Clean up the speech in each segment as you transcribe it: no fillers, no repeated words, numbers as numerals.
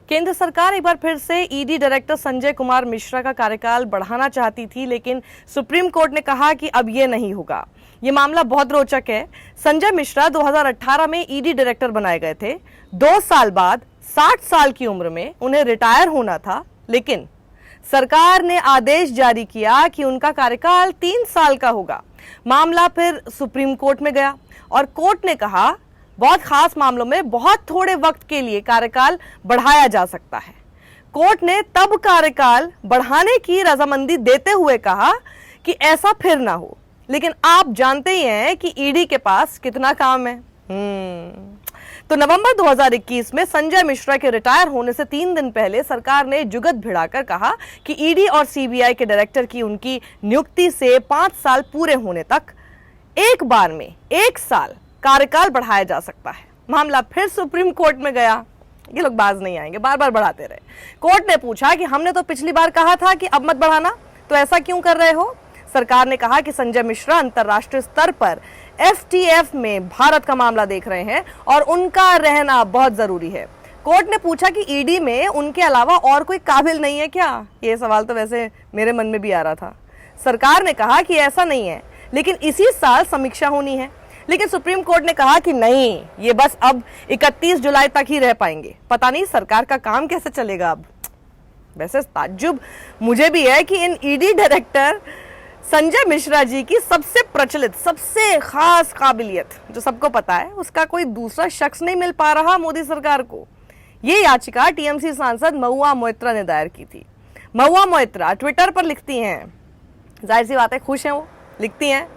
केंद्र सरकार एक बार फिर से ईडी डायरेक्टर संजय कुमार मिश्रा का कार्यकाल बढ़ाना चाहती थी, लेकिन सुप्रीम कोर्ट ने कहा कि अब ये नहीं होगा। ये मामला बहुत रोचक है। संजय मिश्रा 2018 में ईडी डायरेक्टर बनाए गए थे। 2 साल बाद 60 साल की उम्र में उन्हें रिटायर होना था, लेकिन सरकार ने आदेश जारी किया कि उनका कार्यकाल 3 साल का होगा। मामला फिर सुप्रीम कोर्ट में गया और कोर्ट ने कहा बहुत खास मामलों में बहुत थोड़े वक्त के लिए कार्यकाल बढ़ाया जा सकता है। कोर्ट ने तब कार्यकाल बढ़ाने की रजामंदी देते हुए कहा कि ऐसा फिर ना हो, लेकिन आप जानते ही हैं कि ईडी के पास कितना काम है। तो नवंबर 2021 में संजय मिश्रा के रिटायर होने से 3 दिन पहले सरकार ने जुगत भिड़ाकर कहा कि ईडी और सीबीआई के डायरेक्टर की उनकी नियुक्ति से 5 साल पूरे होने तक एक बार में 1 साल कार्यकाल बढ़ाया जा सकता है। मामला फिर सुप्रीम कोर्ट में गया। ये लोग बाज नहीं आएंगे, बार बार बढ़ाते रहे। कोर्ट ने पूछा कि हमने तो पिछली बार कहा था कि अब मत बढ़ाना, तो ऐसा क्यों कर रहे हो? सरकार ने कहा कि संजय मिश्रा अंतर्राष्ट्रीय स्तर पर एफटीएफ में भारत का मामला देख रहे हैं और उनका रहना बहुत जरूरी है। कोर्ट ने पूछा कि ईडी में उनके अलावा और कोई काबिल नहीं है क्या? ये सवाल तो वैसे मेरे मन में भी आ रहा था। सरकार ने कहा कि ऐसा नहीं है, लेकिन इसी साल समीक्षा होनी है। लेकिन सुप्रीम कोर्ट ने कहा कि नहीं, ये बस अब 31 जुलाई तक ही रह पाएंगे। पता नहीं सरकार का काम कैसे चलेगा अब। वैसे ताज्जुब मुझे भी है कि इन ईडी डायरेक्टर संजय मिश्रा जी की सबसे प्रचलित, सबसे खास काबिलियत जो सबको पता है, उसका कोई दूसरा शख्स नहीं मिल पा रहा मोदी सरकार को। ये याचिका टीएमसी सांसद महुआ मोइत्रा ने दायर की थी। महुआ मोइत्रा ट्विटर पर लिखती हैं, जाहिर सी बात है खुश हैं वो, लिखती हैं,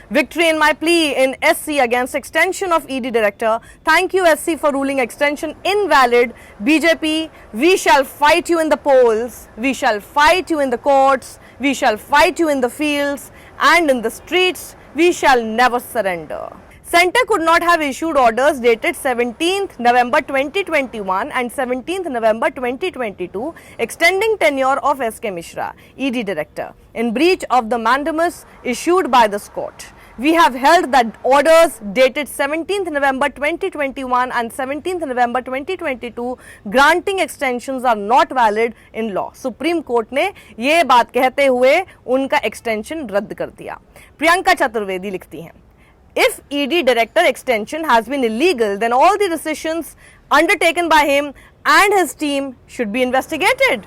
Victory in my plea in SC against extension of ED director. Thank you SC for ruling extension invalid. BJP, we shall fight you in the polls. We shall fight you in the courts. We shall fight you in the fields and in the streets. We shall never surrender. Center could not have issued orders dated 17th November 2021 and 17th November 2022 extending tenure of SK Mishra, ED director, in breach of the mandamus issued by this court. We have held that orders dated 17th November 2021 and 17th November 2022 granting extensions are not valid in law. Supreme court ने ये बात कहते हुए उनका extension रद्द कर दिया। प्रियंका चतुर्वेदी लिखती हैं, If ED director extension has been illegal, then all the decisions undertaken by him and his team should be investigated,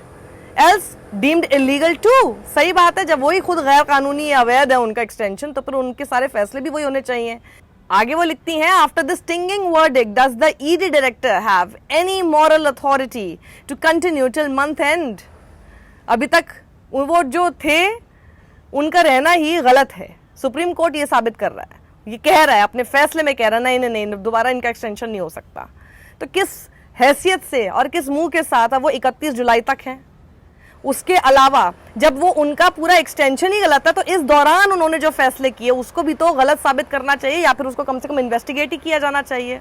else deemed illegal too. सही बात है, जब वही खुद गैर कानूनी या अवैध है उनका एक्सटेंशन, तो फिर उनके सारे फैसले भी वही होने चाहिए। आगे वो लिखती हैं, After the stinging verdict, does the ED director have any moral authority to continue till month end? अभी तक वो जो थे उनका रहना ही गलत है। सुप्रीम कोर्ट ये साबित कर रहा है, ये कह रहा है, अपने फैसले में कह रहा है, नहीं दोबारा इनका एक्सटेंशन नहीं हो सकता। तो किस हैसियत से और किस मुंह के साथ अब वो 31 जुलाई तक है? उसके अलावा जब वो उनका पूरा एक्सटेंशन ही गलत है, तो इस दौरान उन्होंने जो फैसले किए उसको भी तो गलत साबित करना चाहिए, या फिर उसको कम से कम इन्वेस्टिगेट ही किया जाना चाहिए।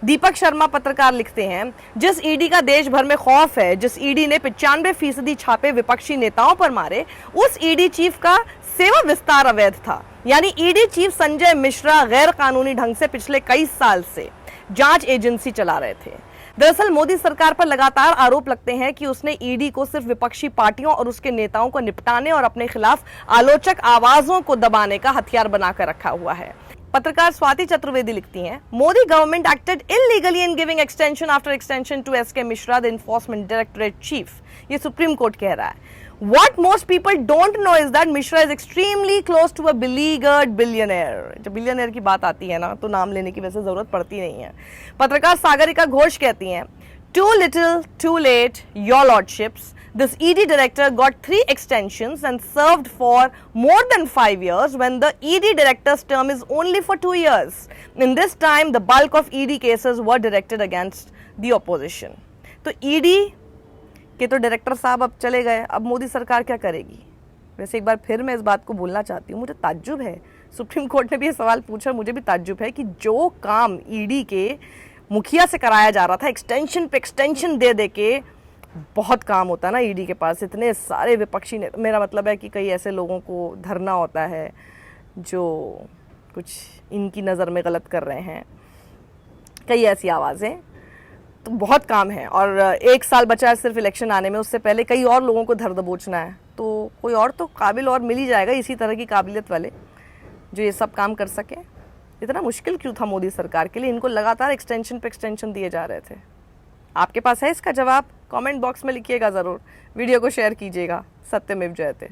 दीपक शर्मा पत्रकार लिखते हैं, जिस ईडी का देश भर में खौफ है, जिस ईडी ने 95% छापे विपक्षी नेताओं पर मारे, उस ईडी चीफ का सेवा विस्तार अवैध था। यानी ईडी चीफ संजय मिश्रा गैर कानूनी ढंग से पिछले कई साल से जांच एजेंसी चला रहे थे। दरअसल मोदी सरकार पर लगातार आरोप लगते हैं कि उसने ईडी को सिर्फ विपक्षी पार्टियों और उसके नेताओं को निपटाने और अपने खिलाफ आलोचक आवाजों को दबाने का हथियार बनाकर रखा हुआ है। पत्रकार स्वाति चतुर्वेदी लिखती हैं, Modi government acted illegally in giving extension after extension to SK Mishra the enforcement directorate chief. ये सुप्रीम कोर्ट कह रहा है। What most people don't know is that Mishra is extremely close to a beleaguered billionaire. जब billionaire की बात आती है ना, तो नाम लेने की वैसे जरूरत पड़ती नहीं है। पत्रकार सागरिका घोष कहती हैं, Too little, too late, your lordships. This ED director got 3 extensions and served for more than 5 years when the ED director's term is only for 2 years. In this time, the bulk of ED cases were directed against the opposition. तो ED कि तो director साहब अब चले गए, अब मोदी सरकार क्या करेगी? वैसे एक बार फिर मैं इस बात को बोलना चाहती हूँ, मुझे ताज्जुब है, सुप्रीम कोर्ट ने भी ये सवाल पूछा, मुझे भी ताज्जुब है कि जो काम ईडी के मुखिया से कराया जा रहा था, एक्सटेंशन पे एक्सटेंशन दे दे के, बहुत काम होता है ना ईडी के पास, इतने सारे विपक्षी ने, मेरा मतलब है कि कई ऐसे लोगों को धरना होता है जो कुछ इनकी नज़र में गलत कर रहे हैं, कई ऐसी आवाज़ें, बहुत बहुत काम है और 1 साल बचा है सिर्फ इलेक्शन आने में, उससे पहले कई और लोगों को धर दबोचना है। तो कोई और तो काबिल और मिल ही जाएगा इसी तरह की काबिलियत वाले जो ये सब काम कर सके। इतना मुश्किल क्यों था मोदी सरकार के लिए? इनको लगातार एक्सटेंशन पे एक्सटेंशन दिए जा रहे थे। आपके पास है इसका जवाब? कमेंट बॉक्स में लिखिएगा ज़रूर, वीडियो को शेयर कीजिएगा। सत्यमेव जयते।